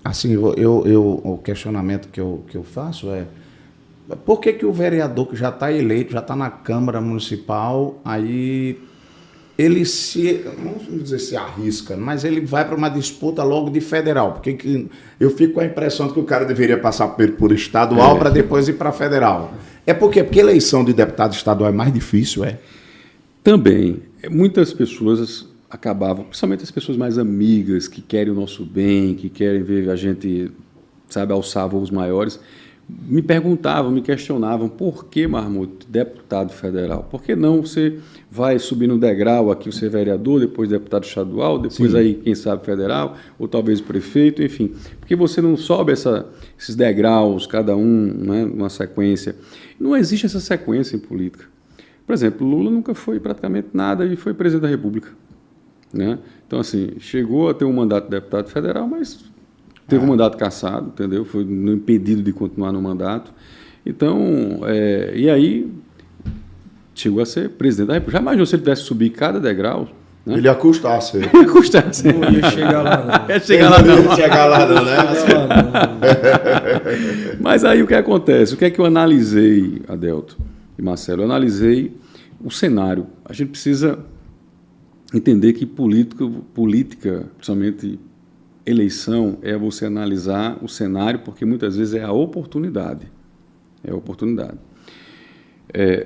Assim, o questionamento que eu faço é por que o vereador que já está eleito, já está na Câmara Municipal, aí ele vamos dizer se arrisca, mas ele vai para uma disputa logo de federal, porque eu fico com a impressão de que o cara deveria passar por estadual para depois ir para federal. Porque eleição de deputado estadual é mais difícil, Também, muitas pessoas acabavam, principalmente as pessoas mais amigas, que querem o nosso bem, que querem ver a gente, sabe, alçar voos maiores, me perguntavam, me questionavam, por que, Marmuto, deputado federal? Por que não você vai subir no degrau, aqui você é vereador, depois deputado estadual, depois Sim. aí, quem sabe, federal, ou talvez prefeito, enfim. Por que você não sobe esses degraus, cada um, né, numa sequência? Não existe essa sequência em política. Por exemplo, Lula nunca foi praticamente nada e foi presidente da República, né? Então, assim, chegou a ter um mandato de deputado federal, mas teve um mandato cassado, entendeu? Foi impedido de continuar no mandato. Então, e aí chegou a ser presidente da República. Já imaginou se ele tivesse subir cada degrau? Né? Ele ia custar ser. Ia custar ser. Não ia chegar lá, não. Ia chegar lá, não. Ia chegar lá, não, né? Mas aí o que acontece? O que é que eu analisei, Adelto e Marcelo? Eu analisei o cenário. A gente precisa entender que política, principalmente eleição, é você analisar o cenário, porque muitas vezes é a oportunidade. É a oportunidade.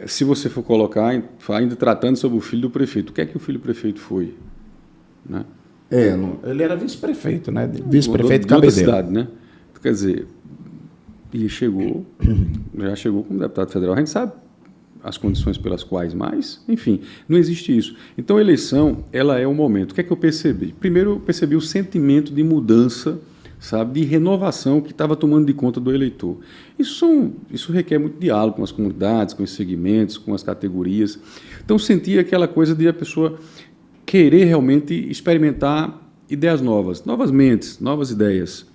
Se você for colocar, ainda tratando sobre o filho do prefeito, o que é que o filho do prefeito foi? Né? Ele era vice-prefeito, né? Vice-prefeito de outra Cabedelo. cidade, né? Quer dizer, e já chegou como deputado federal. A gente sabe as condições pelas quais mais, enfim, não existe isso. Então, a eleição, ela é um momento. O que é que eu percebi? Primeiro, eu percebi o sentimento de mudança, sabe, de renovação que estava tomando de conta do eleitor. Isso requer muito diálogo com as comunidades, com os segmentos, com as categorias. Então, sentia aquela coisa de a pessoa querer realmente experimentar ideias novas mentes, novas ideias.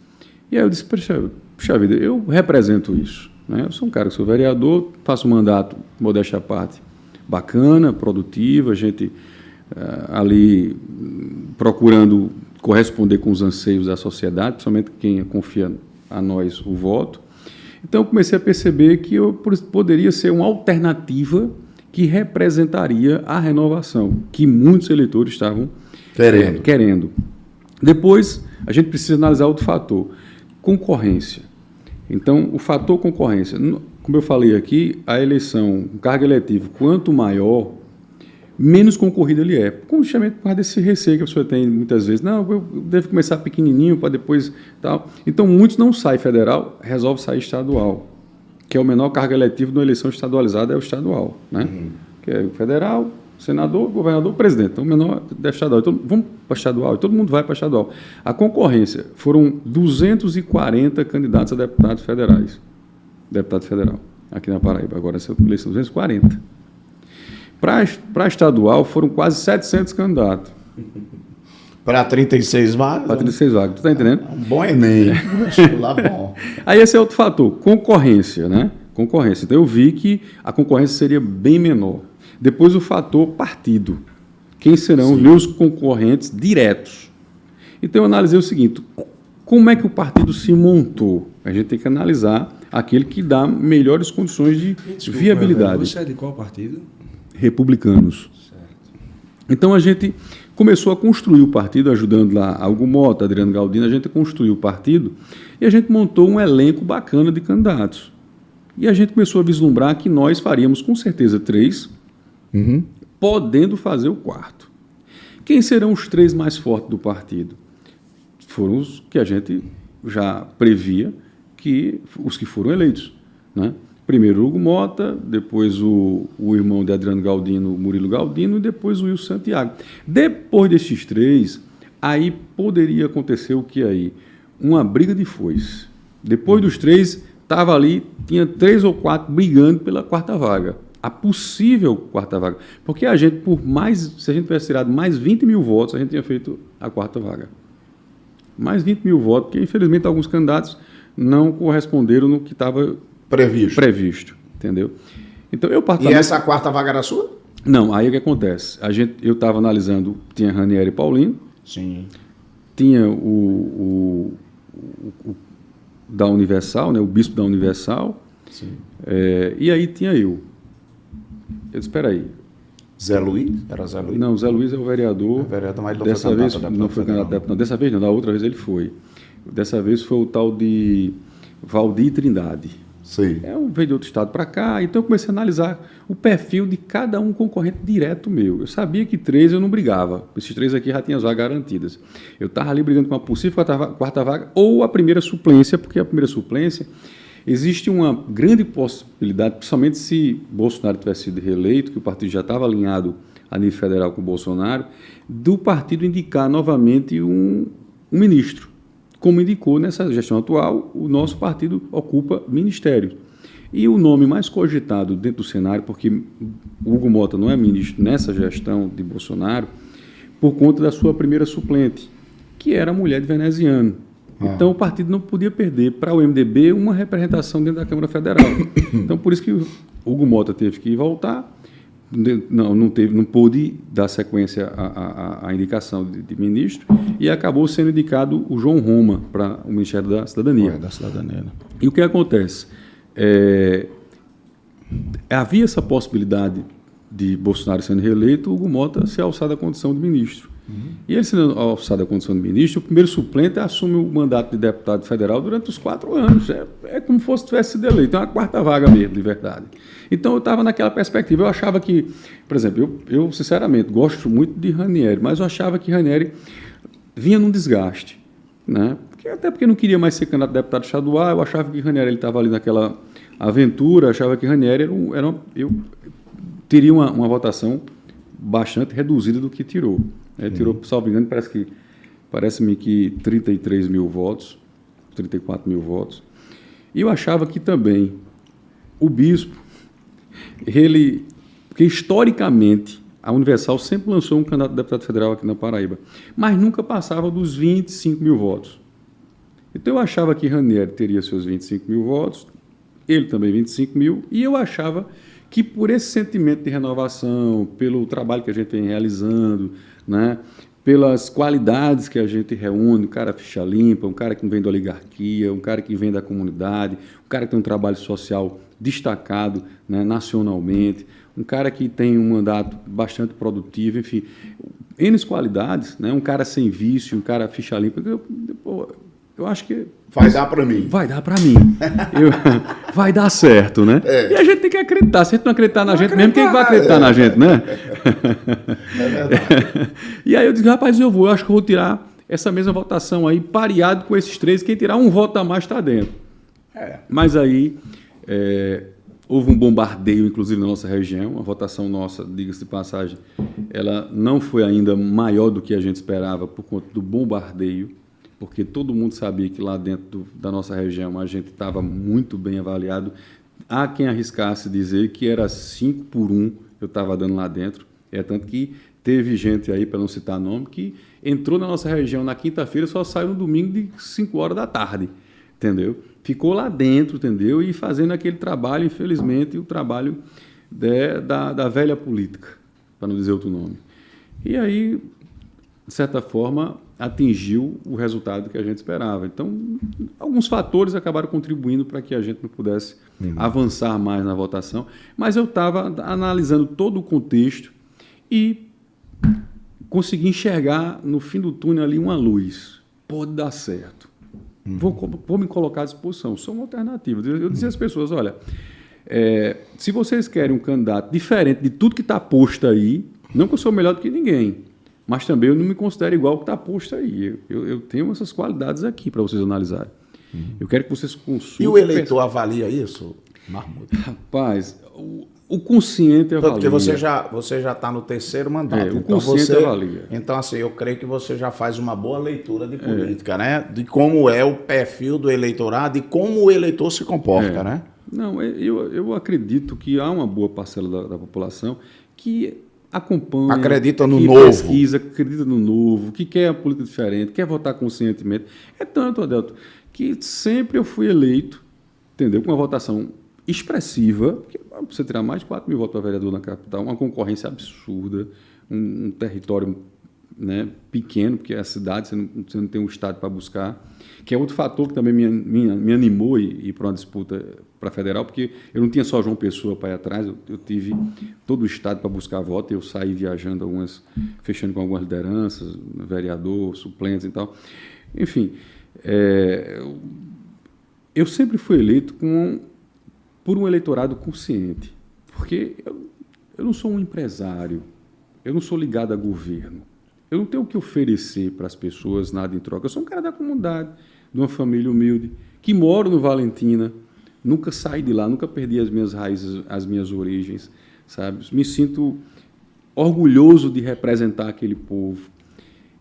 E aí eu disse, puxa vida, eu represento isso. Eu sou um cara que sou vereador, faço um mandato, modéstia à parte, bacana, produtivo, a gente ali procurando corresponder com os anseios da sociedade, principalmente quem confia a nós o voto. Então, eu comecei a perceber que eu poderia ser uma alternativa que representaria a renovação, que muitos eleitores estavam querendo. Depois, a gente precisa analisar outro fator, concorrência. Então, o fator concorrência, como eu falei aqui, a eleição, o cargo eletivo, quanto maior, menos concorrido ele é. Justamente por causa desse receio que a pessoa tem muitas vezes. Não, eu devo começar pequenininho para depois tal. Então, muitos não saem federal, resolvem sair estadual, que é o menor cargo eletivo de uma eleição estadualizada, é o estadual, né? Que é o federal, senador, governador, presidente. Então, o menor é estadual. Então, vamos para estadual, e todo mundo vai para estadual. A concorrência foram 240 candidatos a deputados federais. Deputado federal, aqui na Paraíba. Agora, essa eleição 240. Para estadual, foram quase 700 candidatos. Para 36 vagas? Para 36 vagas, tu está entendendo? Um bom Enem, um vestibular bom. Aí esse é outro fator, concorrência, né? Concorrência. Então, eu vi que a concorrência seria bem menor. Depois, o fator partido. Quem serão os meus concorrentes diretos? Então, eu analisei o seguinte, como é que o partido se montou? A gente tem que analisar aquele que dá melhores condições de viabilidade. Você é de qual partido? Republicanos. Certo. Então, a gente começou a construir o partido, ajudando lá Algo Mota, Adriano Galdino, a gente construiu o partido e a gente montou um elenco bacana de candidatos. E a gente começou a vislumbrar que nós faríamos, com certeza, 3, podendo fazer o 4º. Quem serão os 3 mais fortes do partido? Foram os que a gente já previa, os que foram eleitos, né? Primeiro Hugo Mota, depois o irmão de Adriano Galdino, Murilo Galdino, e depois o Wilson Santiago. Depois desses 3, aí poderia acontecer o que aí? Uma briga de foice. Depois dos 3, estava ali, tinha 3 ou 4 brigando pela 4ª vaga. A possível 4ª vaga. Porque a gente, se a gente tivesse tirado mais 20 mil votos, a gente tinha feito a 4ª vaga. Mais 20 mil votos, porque infelizmente alguns candidatos não corresponderam no que estava previsto, entendeu? Então, E essa 4ª vaga era sua? Não, aí o que acontece? Eu estava analisando, tinha Ranieri e Paulino. Sim. tinha o da Universal, né, o bispo da Universal, Sim. E aí tinha eu. Eu disse, espera aí. Zé Luiz? Era Zé Luiz? Não, o Zé Luiz é o vereador. É o vereador, mas ele não dessa foi vez candidato a não foi deputado candidato a deputado. Não, dessa vez não, da outra vez ele foi. Dessa vez foi o tal de Valdir Trindade. Sim. Veio de outro estado para cá, então eu comecei a analisar o perfil de cada um concorrente direto meu. Eu sabia que 3 eu não brigava, esses 3 aqui já tinham as vagas garantidas. Eu estava ali brigando com a possível quarta vaga ou a primeira suplência, porque a primeira suplência existe uma grande possibilidade, principalmente se Bolsonaro tivesse sido reeleito, que o partido já estava alinhado a nível federal com o Bolsonaro, do partido indicar novamente um ministro. Como indicou nessa gestão atual, o nosso partido ocupa ministérios. E o nome mais cogitado dentro do cenário, porque Hugo Mota não é ministro nessa gestão de Bolsonaro, por conta da sua primeira suplente, que era a mulher de veneziano. Então o partido não podia perder para o MDB uma representação dentro da Câmara Federal. Então por isso que o Hugo Mota teve que voltar, não pôde dar sequência à indicação de ministro e acabou sendo indicado o João Roma para o Ministério da Cidadania. Da cidadania. Né? E o que acontece? Havia essa possibilidade de Bolsonaro sendo reeleito, o Hugo Mota ser alçado à condição de ministro. E ele sendo alçado à condição de ministro, o primeiro suplente assume o mandato de deputado federal durante os 4 anos. É como se tivesse sido eleito, é uma quarta vaga mesmo, de verdade. Então eu estava naquela perspectiva, eu achava que, por exemplo, eu sinceramente gosto muito de Ranieri, mas eu achava que Ranieri vinha num desgaste, né? Até porque eu não queria mais ser candidato a deputado estadual, eu achava que Ranieri estava ali naquela aventura, achava que Ranieri eu teria uma votação bastante reduzida do que tirou. Tirou, salvo engano, parece-me que 33 mil votos, 34 mil votos. E eu achava que também o bispo, porque historicamente a Universal sempre lançou um candidato a deputado federal aqui na Paraíba, mas nunca passava dos 25 mil votos. Então eu achava que Ranieri teria seus 25 mil votos, ele também 25 mil, e eu achava que por esse sentimento de renovação, pelo trabalho que a gente vem realizando, né, pelas qualidades que a gente reúne, um cara ficha limpa, um cara que não vem da oligarquia, um cara que vem da comunidade, um cara que tem um trabalho social destacado, né, nacionalmente, um cara que tem um mandato bastante produtivo, enfim, N qualidades, né, um cara sem vício, um cara ficha limpa. Eu acho que vai dar para mim. Vai dar para mim. Vai dar certo, né? E a gente tem que acreditar. Se a gente não acreditar na gente mesmo, quem vai acreditar na gente, né? É verdade. E aí eu disse, rapaz, eu acho que eu vou tirar essa mesma votação aí, pareado com esses 3, quem tirar um voto a mais está dentro. Mas aí houve um bombardeio, inclusive, na nossa região. A votação nossa, diga-se de passagem, ela não foi ainda maior do que a gente esperava por conta do bombardeio, porque todo mundo sabia que lá dentro da nossa região a gente estava muito bem avaliado. Há quem arriscasse dizer que era 5-1 eu estava dando lá dentro. Tanto que teve gente aí, para não citar nome, que entrou na nossa região na quinta-feira e só saiu no domingo de 5 horas da tarde, entendeu? Ficou lá dentro, entendeu? E fazendo aquele trabalho, infelizmente, o trabalho da velha política, para não dizer outro nome. E aí, de certa forma, atingiu o resultado que a gente esperava. Então, alguns fatores acabaram contribuindo para que a gente não pudesse avançar mais na votação, mas eu estava analisando todo o contexto e consegui enxergar no fim do túnel ali uma luz. Pode dar certo. Vou me colocar à disposição. Sou uma alternativa. Eu dizia às pessoas, olha, se vocês querem um candidato diferente de tudo que está posto aí, não que eu sou melhor do que ninguém, mas também eu não me considero igual ao que está posto aí. Eu tenho essas qualidades aqui para vocês analisarem. Eu quero que vocês consultem. E o eleitor avalia isso, Marmudo? Rapaz, o consciente avalia. Porque você já está no 3º mandato. O consciente avalia. Então, assim, eu creio que você já faz uma boa leitura de política, né? De como é o perfil do eleitorado e como o eleitor se comporta, né? Não, eu acredito que há uma boa parcela da população que acompanha, acredita no que novo, pesquisa, acredita no novo, que quer a política diferente, quer votar conscientemente. É tanto, Adelto, que sempre eu fui eleito, entendeu? Com uma votação expressiva, porque você terá mais de 4 mil votos para vereador na capital, uma concorrência absurda, um território né, pequeno, porque a cidade você não tem um estádio para buscar, que é outro fator que também me animou a ir para uma disputa para federal, porque eu não tinha só João Pessoa para ir atrás, eu tive todo o estado para buscar voto, eu saí viajando, fechando com algumas lideranças, vereador, suplentes e tal. Enfim, eu sempre fui eleito por um eleitorado consciente, porque eu não sou um empresário, eu não sou ligado a governo, eu não tenho o que oferecer para as pessoas, nada em troca. Eu sou um cara da comunidade, de uma família humilde, que moro no Valentina, nunca saí de lá, nunca perdi as minhas raízes, as minhas origens, sabe? Me sinto orgulhoso de representar aquele povo.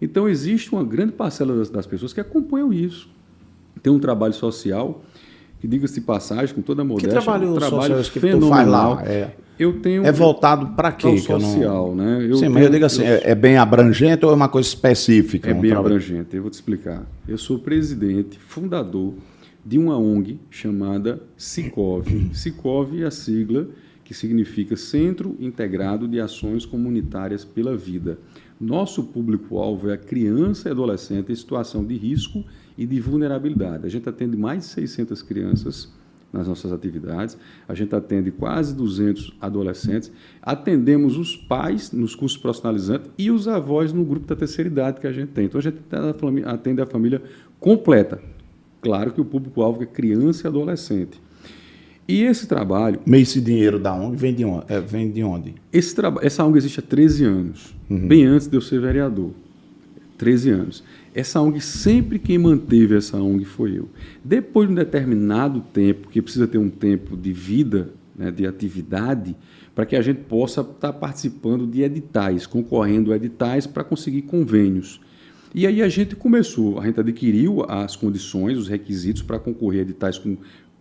Então, existe uma grande parcela das pessoas que acompanham isso. Tem um trabalho social, que, diga-se de passagem, com toda a modéstia, que trabalho social que fenomenal. tu faz lá? Eu tenho voltado para quê? Social, né? Sim, mas eu digo assim, é bem abrangente ou é uma coisa específica? É bem abrangente, eu vou te explicar. Eu sou presidente, fundador de uma ONG chamada Sicov. Sicov é a sigla que significa Centro Integrado de Ações Comunitárias pela Vida. Nosso público-alvo é a criança e adolescente em situação de risco e de vulnerabilidade. A gente atende mais de 600 crianças nas nossas atividades, a gente atende quase 200 adolescentes, atendemos os pais nos cursos profissionalizantes e os avós no grupo da terceira idade que a gente tem. Então, a gente atende a família completa. Claro que o público-alvo é criança e adolescente. E esse trabalho... Mas esse dinheiro da ONG vem de onde? Essa ONG existe há 13 anos, bem antes de eu ser vereador. 13 anos. Essa ONG, sempre quem manteve essa ONG foi eu. Depois de um determinado tempo, que precisa ter um tempo de vida, né, de atividade, para que a gente possa estar participando de editais, concorrendo a editais para conseguir convênios. E aí a gente adquiriu as condições, os requisitos para concorrer a editais com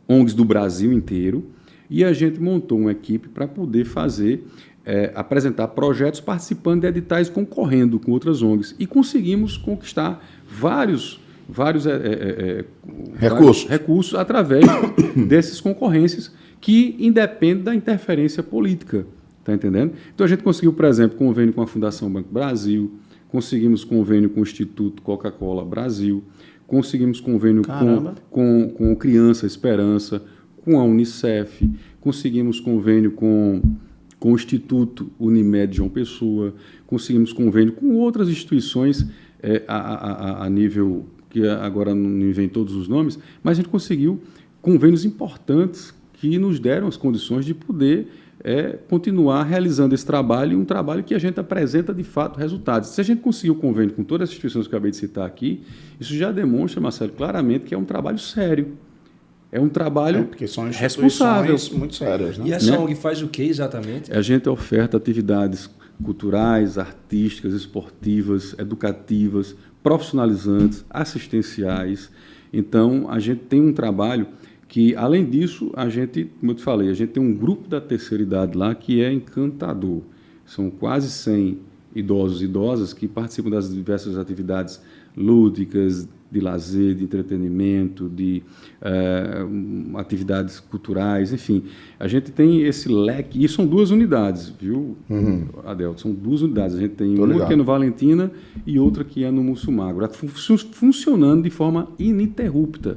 ONGs do Brasil inteiro, e a gente montou uma equipe para poder apresentar projetos participando de editais, concorrendo com outras ONGs. E conseguimos conquistar vários recursos através dessas concorrências que independem da interferência política. Está entendendo? Então, a gente conseguiu, por exemplo, convênio com a Fundação Banco Brasil, conseguimos convênio com o Instituto Coca-Cola Brasil, conseguimos convênio com Criança Esperança, com a Unicef, conseguimos convênio com o Instituto Unimed João Pessoa, conseguimos convênio com outras instituições a nível, que agora não me vem todos os nomes, mas a gente conseguiu convênios importantes que nos deram as condições de poder continuar realizando esse trabalho, e um trabalho que a gente apresenta, de fato, resultados. Se a gente conseguiu convênio com todas as instituições que eu acabei de citar aqui, isso já demonstra, Marcelo, claramente que é um trabalho sério. É um trabalho porque são responsável. Muito sérias, né? E essa ONG faz o que exatamente? A gente oferta atividades culturais, artísticas, esportivas, educativas, profissionalizantes, assistenciais. Então, a gente tem um trabalho que, além disso, como eu te falei, a gente tem um grupo da terceira idade lá que é encantador. São quase 100 idosos e idosas que participam das diversas atividades lúdicas, de lazer, de entretenimento, de atividades culturais, enfim. A gente tem esse leque, e são 2 unidades, viu, Adelto? São 2 unidades. A gente tem uma que é no Valentina e outra que é no Mussumago, funcionando de forma ininterrupta.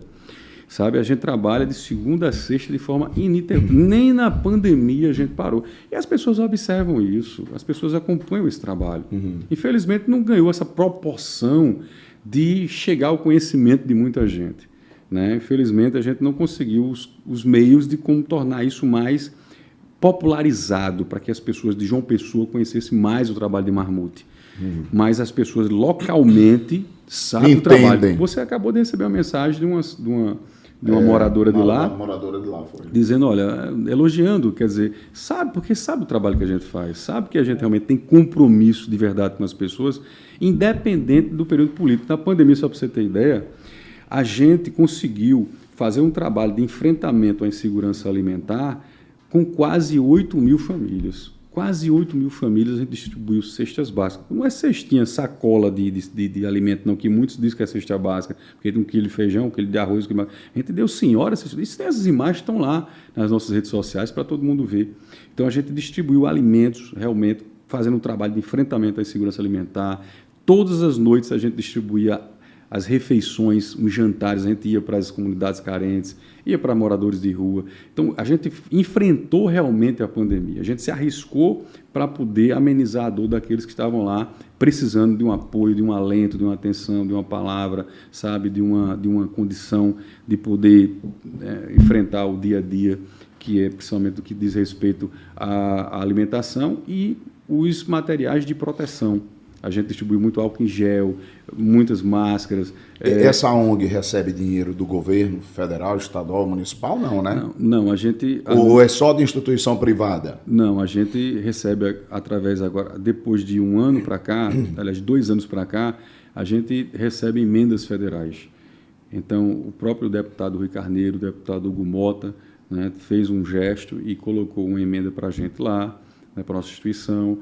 Sabe, a gente trabalha de segunda a sexta de forma ininterrupta. Nem na pandemia a gente parou. E as pessoas observam isso, as pessoas acompanham esse trabalho. Infelizmente, não ganhou essa proporção de chegar ao conhecimento de muita gente, né? Infelizmente, a gente não conseguiu os meios de como tornar isso mais popularizado, para que as pessoas de João Pessoa conhecessem mais o trabalho de Marmute. Mas as pessoas localmente sabem o trabalho. Você acabou de receber uma mensagem de uma moradora de lá, foi. dizendo, olha, elogiando, quer dizer, porque sabe o trabalho que a gente faz, sabe que a gente realmente tem compromisso de verdade com as pessoas, independente do período político. Na pandemia, só para você ter ideia, a gente conseguiu fazer um trabalho de enfrentamento à insegurança alimentar com quase 8 mil famílias. Quase 8 mil famílias a gente distribuiu cestas básicas. Não é cestinha, sacola de alimento, não, que muitos dizem que é cesta básica, porque tem 1 quilo de feijão, 1 quilo de arroz. A gente deu senhoras, essas imagens estão lá nas nossas redes sociais para todo mundo ver. Então, a gente distribuiu alimentos, realmente, fazendo um trabalho de enfrentamento à insegurança alimentar, Todas as noites a gente distribuía as refeições, os jantares, a gente ia para as comunidades carentes, ia para moradores de rua. Então, a gente enfrentou realmente a pandemia. A gente se arriscou para poder amenizar a dor daqueles que estavam lá precisando de um apoio, de um alento, de uma atenção, de uma palavra, sabe, de uma condição de poder enfrentar o dia a dia, que é principalmente o que diz respeito à alimentação e os materiais de proteção. A gente distribui muito álcool em gel, muitas máscaras. Essa ONG recebe dinheiro do governo federal, estadual, municipal? Não, né? Não, a gente... Ou é só de instituição privada? Não, a gente recebe através agora, depois de um ano para cá, aliás, 2 anos para cá, a gente recebe emendas federais. Então, o próprio deputado Rui Carneiro, o deputado Hugo Mota, né, fez um gesto e colocou uma emenda para a gente lá, né, para a nossa instituição.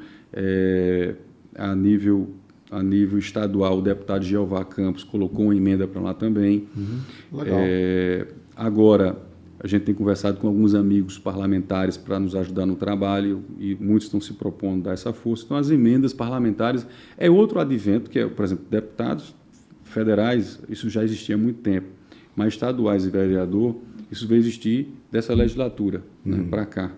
A nível estadual, o deputado Jeová Campos colocou uma emenda para lá também. Legal. Agora, a gente tem conversado com alguns amigos parlamentares para nos ajudar no trabalho e muitos estão se propondo a dar essa força. Então, as emendas parlamentares é outro advento, que é, por exemplo, deputados federais, isso já existia há muito tempo, mas estaduais e vereador, isso veio existir dessa legislatura né, para cá.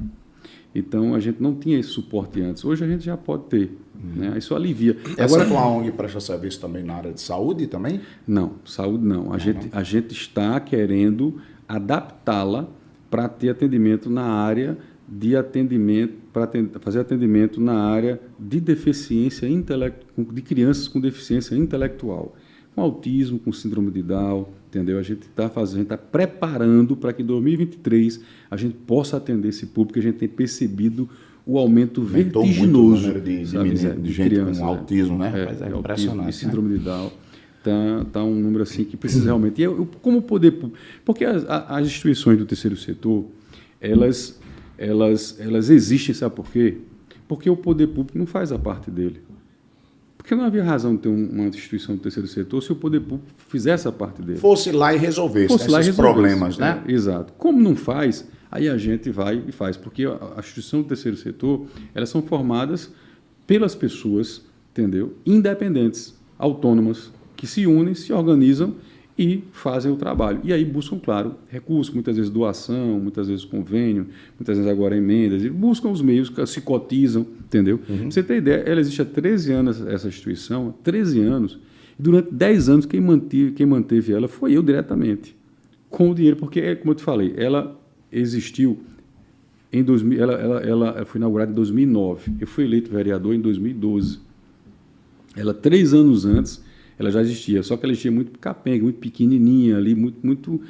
Então, a gente não tinha esse suporte antes. Hoje a gente já pode ter. Né? Isso alivia. Essa tua ONG presta serviço também na área de saúde também? Não, saúde não. A gente está querendo adaptá-la para ter atendimento na área de atendimento, para fazer atendimento na área de deficiência intelectual, de crianças com deficiência intelectual, com autismo, com síndrome de Down, entendeu? A gente está preparando para que em 2023 a gente possa atender esse público. A gente tem percebido o aumento vertiginoso de gente crianças, com autismo, né? É impressionante. E síndrome de Down. Tá um número assim que precisa realmente. E como poder público? Porque as instituições do terceiro setor, elas existem, sabe por quê? Porque o poder público não faz a parte dele. Porque não havia razão de ter uma instituição do terceiro setor se o poder público fizesse a parte dele. Fosse lá e resolvesse esses problemas, né? Exato. Como não faz, aí a gente vai e faz. Porque a instituição do terceiro setor, elas são formadas pelas pessoas, entendeu? Independentes, autônomas, que se unem, se organizam e fazem o trabalho. E aí buscam, claro, recursos, muitas vezes doação, muitas vezes convênio, muitas vezes agora emendas, e buscam os meios, se cotizam, entendeu? Pra você ter ideia, ela existe há 13 anos, essa instituição, há 13 anos, e durante 10 anos quem manteve ela foi eu diretamente, com o dinheiro, porque, como eu te falei, ela existiu em 2000, ela foi inaugurada em 2009, eu fui eleito vereador em 2012. Ela, 3 anos antes, ela já existia, só que ela existia muito capenga, muito pequenininha ali, muito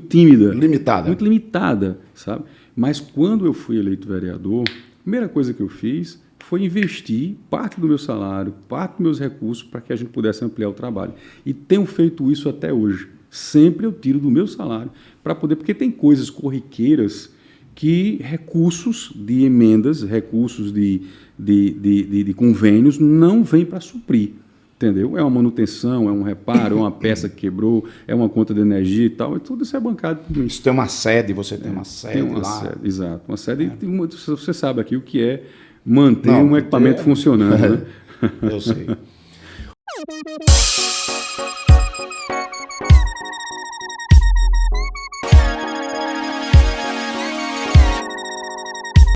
tímida. Limitada. Muito limitada, sabe? Mas quando eu fui eleito vereador, a primeira coisa que eu fiz foi investir parte do meu salário, parte dos meus recursos para que a gente pudesse ampliar o trabalho. E tenho feito isso até hoje. Sempre eu tiro do meu salário para poder, porque tem coisas corriqueiras que recursos de emendas, recursos de convênios não vêm para suprir. Entendeu? É uma manutenção, é um reparo, é uma peça que quebrou, é uma conta de energia e tal, e tudo isso é bancado por mim. Isso tem uma sede, você tem uma sede tem uma lá. Sede, exato. Uma sede, você sabe aqui o que é manter um equipamento funcionando. Né? Eu sei.